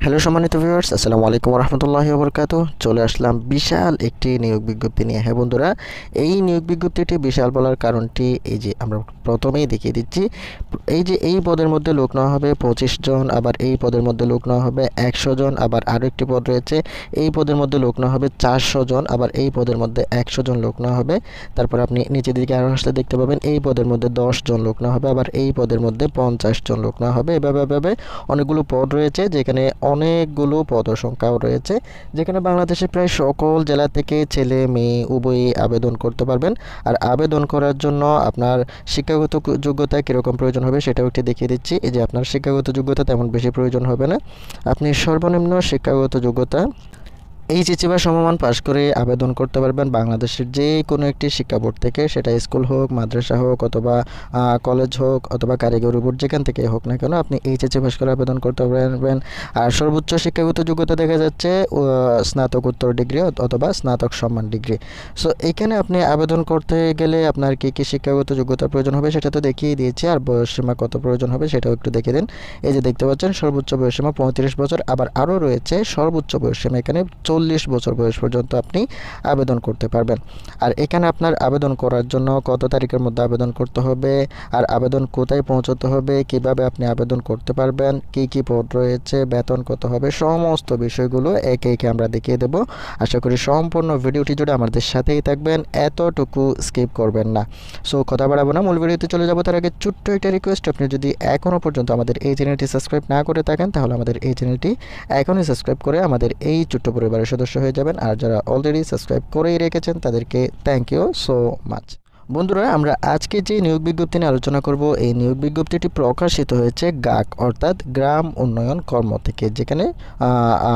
Hello সম্মানিত viewers, আসসালামু আলাইকুম রহমতুল্লাহি ওবরকাতুহ। চলে আসলাম বিশাল একটি নিয়োগ বিজ্ঞপ্তি নিয়ে। হ্যাঁ বন্ধুরা, এই নিয়োগ বিজ্ঞপ্তিটি বিশাল বলার কারণটি এই যে আমরা প্রথমেই দেখিয়ে দিচ্ছি। এই যে এই পদের মধ্যে লোক নেওয়া হবে 25 জন, আবার এই পদের মধ্যে লোক নেওয়া হবে 100 জন, আবার আরও একটি পদ রয়েছে এই পদের মধ্যে লোক নেওয়া হবে 400 জন, আবার এই পদের মধ্যে 100 জন লোক নেওয়া হবে। তারপর আপনি নিচের দিকে আরও আসলে দেখতে পাবেন এই পদের মধ্যে 10 জন লোক নেওয়া হবে, আবার এই পদের মধ্যে 50 জন লোক নেওয়া হবে। এভাবে অনেকগুলো পদ রয়েছে, যেখানে অনেকগুলো পদসংখ্যাও রয়েছে, যেখানে বাংলাদেশের প্রায় সকল জেলা থেকে ছেলে মেয়ে উভয়ই আবেদন করতে পারবেন। আর আবেদন করার জন্য আপনার শিক্ষাগত যোগ্যতা কীরকম প্রয়োজন হবে সেটাও একটি দেখিয়ে দিচ্ছি। এই যে আপনার শিক্ষাগত যোগ্যতা তেমন বেশি প্রয়োজন হবে না। আপনি সর্বনিম্ন শিক্ষাগত যোগ্যতা এইচএসসি বা সমমান পাশ করে আবেদন করতে পারবেন বাংলাদেশের যে কোনো একটি শিক্ষা বোর্ড থেকে, সেটা স্কুল হোক, মাদ্রাসা হোক, অথবা কলেজ হোক, অথবা কারিগরি বোর্ড, যেখান থেকে হোক না কেন আপনি এইচএসসি পাশ করে আবেদন করতে পারবেন। আর সর্বোচ্চ শিক্ষাগত যোগ্যতা দেখা যাচ্ছে স্নাতকোত্তর ডিগ্রি অথবা স্নাতক সম্মান ডিগ্রি। সো এখানে আপনি আবেদন করতে গেলে আপনার কী কী শিক্ষাগত যোগ্যতার প্রয়োজন হবে সেটা তো দেখিয়ে দিয়েছি, আর বয়সসীমা কত প্রয়োজন হবে সেটাও একটু দেখিয়ে দিন। এই যে দেখতে পাচ্ছেন সর্বোচ্চ বয়সসীমা 35 বছর, আবার আরও রয়েছে সর্বোচ্চ বয়সসীমা এখানে 40 বছর বয়স পর্যন্ত আপনি আবেদন করতে পারবেন। আর এখানে আপনার আবেদন করার জন্য কত তারিখের মধ্যে আবেদন করতে হবে, আর আবেদন কোথায় পৌঁছতে হবে, কিভাবে আপনি আবেদন করতে পারবেন, কি কি পদ রয়েছে, বেতন কত হবে, সমস্ত বিষয়গুলো একে একে আমরা দেখিয়ে দেব। আশা করি সম্পূর্ণ ভিডিওটি জুড়ে আমাদের সাথেই থাকবেন, এতটুকু স্কিপ করবেন না। সো কথা বাড়াবো না, মূল ভিডিওতে চলে যাবো। তার আগে ছোট্ট একটা রিকোয়েস্ট, আপনি যদি এখনও পর্যন্ত আমাদের এই চ্যানেলটি সাবস্ক্রাইব না করে থাকেন তাহলে আমাদের এই চ্যানেলটি এখনই সাবস্ক্রাইব করে আমাদের এই ছোট্ট পরিবারের সদস্য হয়ে যাবেন। আর যারা অলরেডি সাবস্ক্রাইব করেই রেখেছেন তাদেরকে থ্যাংক ইউ সো মাচ। বন্ধুরা, আমরা আজকে যে নিয়োগ বিজ্ঞপ্তি নিয়ে আলোচনা করব, এই নিয়োগ বিজ্ঞপ্তিটি প্রকাশিত হয়েছে গাক অর্থাৎ গ্রাম উন্নয়ন কর্ম থেকে, যেখানে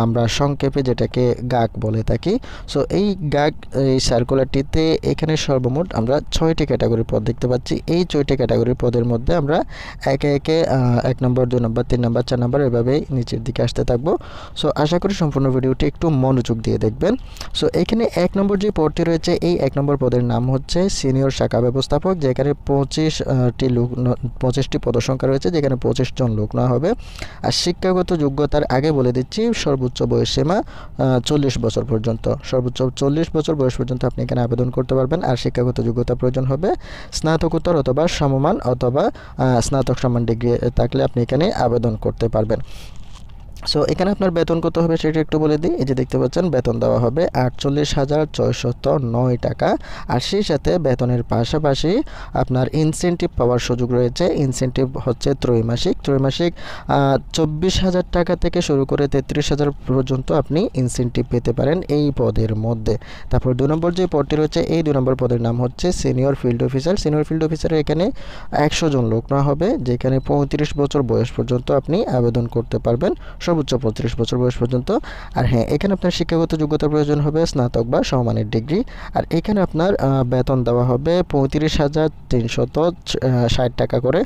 আমরা সংক্ষেপে যেটাকে গাক বলে থাকি। সো এই গাক এই সার্কুলারটিতে এখানে সর্বমোট আমরা 6টি ক্যাটাগরির পদ দেখতে পাচ্ছি। এই 6টি ক্যাটাগরির পদের মধ্যে আমরা একে একে 1 নম্বর, 2 নম্বর, 3 নম্বর, 4 নম্বর এভাবেই নিচের দিকে আসতে থাকবো। সো আশা করি সম্পূর্ণ ভিডিওটি একটু মনোযোগ দিয়ে দেখবেন। সো এখানে 1 নম্বর যে পদটি রয়েছে, এই 1 নম্বর পদের নাম হচ্ছে সিনিয়র শাখা ব্যবস্থাপক, যেখানে 25টি পদসংখ্যা রয়েছে, যেখানে 25 জন লোক নেওয়া হবে। আর শিক্ষাগত যোগ্যতার আগে বলে দিচ্ছি, সর্বোচ্চ বয়সসীমা 40 বছর পর্যন্ত, সর্বোচ্চ 40 বছর বয়স পর্যন্ত আপনি এখানে আবেদন করতে পারবেন। আর শিক্ষাগত যোগ্যতা প্রয়োজন হবে স্নাতকোত্তর অথবা সমমান অথবা স্নাতক সম্মান ডিগ্রি থাকলে আপনি এখানে আবেদন করতে পারবেন। সো এখানে আপনার বেতন কত হবে সেটা একটু বলে দিই। এই যে দেখতে পাচ্ছেন বেতন দেওয়া হবে 48,609 টাকা। আর সেই সাথে বেতনের পাশাপাশি আপনার ইনসেন্টিভ পাওয়ার সুযোগ রয়েছে। ইনসেন্টিভ হচ্ছে ত্রৈমাসিক 24,000 টাকা থেকে শুরু করে 33,000 পর্যন্ত আপনি ইনসেন্টিভ পেতে পারেন এই পদের মধ্যে। তারপর 2 নম্বর যে পদটি রয়েছে, এই 2 নম্বর পদের নাম হচ্ছে senior field officer. Senior field অফিসারের এখানে 100 জন লোক নেওয়া হবে, যেখানে 35 বছর বয়স পর্যন্ত আপনি আবেদন করতে পারবেন, সর্বোচ্চ 35 বছর বয়স পর্যন্ত। আর হ্যাঁ, এখানে আপনার শিক্ষাগত যোগ্যতার প্রয়োজন হবে স্নাতক বা সমমানের ডিগ্রি। আর এখানে আপনার বেতন দেওয়া হবে 35,360 টাকা করে,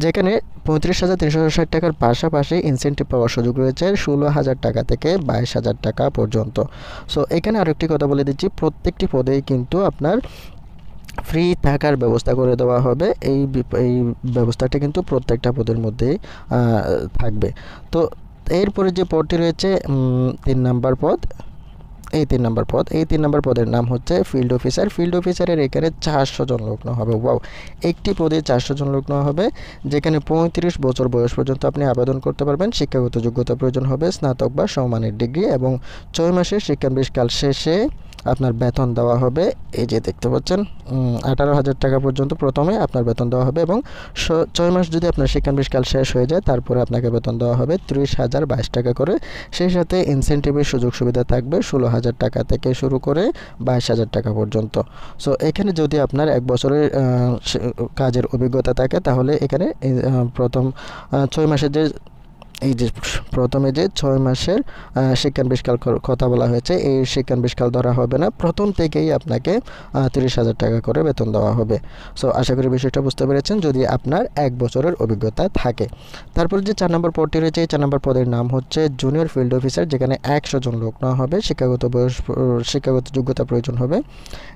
যেখানে 35,360 টাকার পাশাপাশি ইনসেন্টিভ পাওয়ার সুযোগ রয়েছে 16,000 টাকা থেকে 22,000 টাকা পর্যন্ত। সো এখানে আরেকটি কথা বলে দিচ্ছি, প্রত্যেকটি পদেই কিন্তু আপনার ফ্রি থাকার ব্যবস্থা করে দেওয়া হবে। এই ব্যবস্থাটা কিন্তু প্রত্যেকটা পদের মধ্যেই থাকবে। তো এরপরে যে পদটি রয়েছে 3 নম্বর পদ, এই 3 নম্বর পদের নাম হচ্ছে ফিল্ড অফিসার। ফিল্ড অফিসারের এখানে 400 জন লোক নেওয়া হবে। ওয়াও, একটি পদে 400 জন লোক নেওয়া হবে, যেখানে 35 বছর বয়স পর্যন্ত আপনি আবেদন করতে পারবেন। শিক্ষাগত যোগ্যতা প্রয়োজন হবে স্নাতক বা সমমানের ডিগ্রি, এবং 6 মাসের শিক্ষানবিশকাল শেষে আপনার বেতন দেওয়া হবে। এই যে দেখতে পাচ্ছেন 18,000 টাকা পর্যন্ত প্রথমে আপনার বেতন দেওয়া হবে, এবং 6 মাস যদি আপনার শিক্ষানবিশকাল শেষ হয়ে যায় তারপরে আপনাকে বেতন দেওয়া হবে 30,022 টাকা করে। সেই সাথে ইনসেন্টিভের সুযোগ সুবিধা থাকবে 16,000 টাকা থেকে শুরু করে 22,000 টাকা পর্যন্ত। সো এখানে যদি আপনার 1 বছরের কাজের অভিজ্ঞতা থাকে তাহলে এখানে প্রথম 6 মাসের যে এই যে প্রথমে যে 6 মাসের শিক্ষানবিশকাল কথা বলা হয়েছে, এই শিক্ষানবিশকাল ধরা হবে না, প্রথম থেকেই আপনাকে 30,000 টাকা করে বেতন দেওয়া হবে। সো আশা করি বিষয়টা বুঝতে পেরেছেন, যদি আপনার 1 বছরের অভিজ্ঞতা থাকে। তারপর যে 4 নম্বর পদটি রয়েছে, এই 4 নম্বর পদের নাম হচ্ছে জুনিয়র ফিল্ড অফিসার, যেখানে 100 জন লোক নেওয়া হবে। শিক্ষাগত যোগ্যতা প্রয়োজন হবে,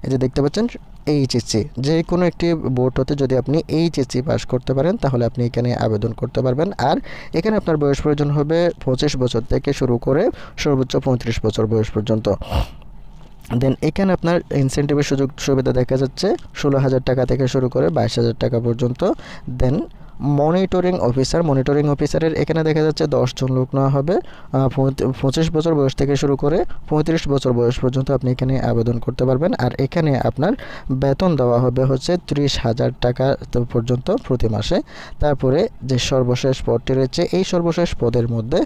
এই যে দেখতে পাচ্ছেন এইচএসসি, যে কোনো একটি বোর্ড হতে যদি আপনি এইচএসসি পাস করতে পারেন তাহলে আপনি এখানে আবেদন করতে পারবেন। আর এখানে আপনার বয়স প্রয়োজন হবে 25 বছর থেকে শুরু করে সর্বোচ্চ 35 বছর বয়স পর্যন্ত। দেন এখানে আপনার ইনসেন্টিভের সুযোগ সুবিধা দেখা যাচ্ছে 16,000 টাকা থেকে শুরু করে 22,000 টাকা পর্যন্ত। দেন মনিটরিং অফিসারের এখানে দেখা যাচ্ছে 10 জন লোক নেওয়া হবে। 25 বছর বয়স থেকে শুরু করে 35 বছর বয়স পর্যন্ত আপনি এখানে আবেদন করতে পারবেন। আর এখানে আপনার বেতন দেওয়া হবে হচ্ছে 30,000 টাকা পর্যন্ত প্রতি মাসে। তারপরে যে সর্বশেষ পদটি রয়েছে, এই সর্বশেষ পদের মধ্যে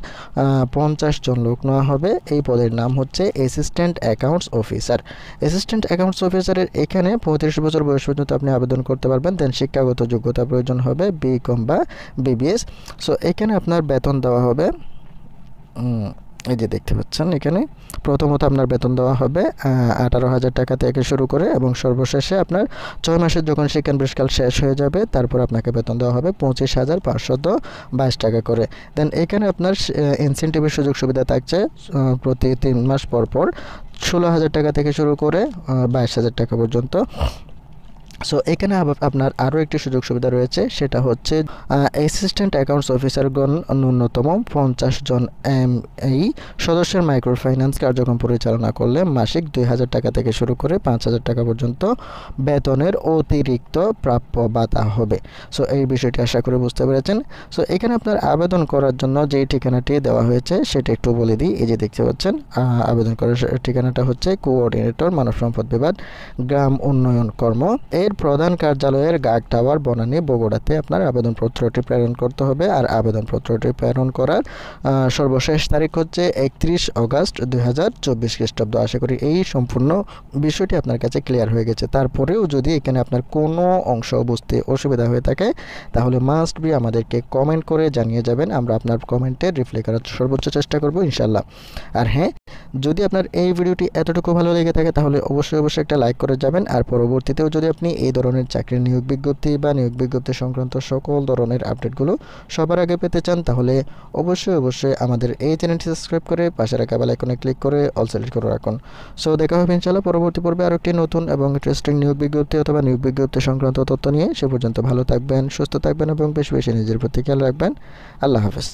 50 জন লোক নেওয়া হবে। এই পদের নাম হচ্ছে অ্যাসিস্ট্যান্ট অ্যাকাউন্টস অফিসারের এখানে 35 বছর বয়স পর্যন্ত আপনি আবেদন করতে পারবেন। দেন শিক্ষাগত যোগ্যতা প্রয়োজন হবে বিকম বা বিবিএস। সো এখানে আপনার বেতন দেওয়া হবে, এই যে দেখতে পাচ্ছেন এখানে প্রথমত আপনার বেতন দেওয়া হবে 18,000 টাকা থেকে শুরু করে, এবং সর্বশেষে আপনার 6 মাসের যখন শিক্ষানবিশকাল শেষ হয়ে যাবে তারপর আপনাকে বেতন দেওয়া হবে 25,522 টাকা করে। দেন এখানে আপনার ইনসেন্টিভের সুযোগ সুবিধা থাকছে প্রতি 3 মাস পর পর 16,000 টাকা থেকে শুরু করে 22,000 টাকা পর্যন্ত। সো এখানে আপনার আরও একটি সুযোগ সুবিধা রয়েছে, সেটা হচ্ছে অ্যাসিস্ট্যান্ট অ্যাকাউন্টস অফিসারগণ ন্যূনতম 50 জন এই সদস্যের মাইক্রো ফাইন্যান্স কার্যক্রম পরিচালনা করলে মাসিক 2,000 টাকা থেকে শুরু করে 5,000 টাকা পর্যন্ত বেতনের অতিরিক্ত প্রাপ্য ভাতা হবে। সো এই বিষয়টি আশা করে বুঝতে পেরেছেন। সো এখানে আপনার আবেদন করার জন্য যেই ঠিকানাটি দেওয়া হয়েছে সেটা একটু বলে দিই। এই যে দেখতে পাচ্ছেন আবেদন করার ঠিকানাটা হচ্ছে কোঅর্ডিনেটর মানব সম্পদ বিভাগ, গ্রাম উন্নয়ন কর্ম, এর প্রধান কার্যালয়ের গাগ টাওয়ার, বনানী, বগুড়াতে আপনার আবেদনপত্রটি প্রেরণ করতে হবে। আর আবেদনপত্রটি প্রেরণ করার সর্বশেষ তারিখ হচ্ছে 31 অগস্ট 2024 খ্রিস্টাব্দ। আশা করি এই সম্পূর্ণ বিষয়টি আপনার কাছে ক্লিয়ার হয়ে গেছে। তারপরেও যদি এখানে আপনার কোনো অংশ বুঝতে অসুবিধা হয়ে থাকে তাহলে মাস্ট বি আমাদেরকে কমেন্ট করে জানিয়ে যাবেন। আমরা আপনার কমেন্টে রিপ্লাই করার সর্বোচ্চ চেষ্টা করব ইনশাল্লাহ। আর হ্যাঁ, যদি আপনার এই ভিডিওটি এতটুকু ভালো লেগে থাকে তাহলে অবশ্যই একটা লাইক করে যাবেন। আর পরবর্তীতেও যদি আপনি এই ধরনের চাকরির নিয়োগ বিজ্ঞপ্তি বা নিয়োগ বিজ্ঞপ্তি সংক্রান্ত সকল ধরনের আপডেটগুলো সবার আগে পেতে চান তাহলে অবশ্যই আমাদের এই চ্যানেলটি সাবস্ক্রাইব করে পাশে রাখা বেল আইকনে ক্লিক করে অল সিলেক্ট করে রাখুন। সো দেখা হবে ইনশাআল্লাহ পরবর্তী পর্বে আরও একটি নতুন এবং ইন্টারেস্টিং নিয়োগ বিজ্ঞপ্তি অথবা নিয়োগ বিজ্ঞপ্তি সংক্রান্ত তথ্য নিয়ে। সে পর্যন্ত ভালো থাকবেন, সুস্থ থাকবেন এবং বেশি বেশি নিজের প্রতি খেয়াল রাখবেন। আল্লাহ হাফেজ।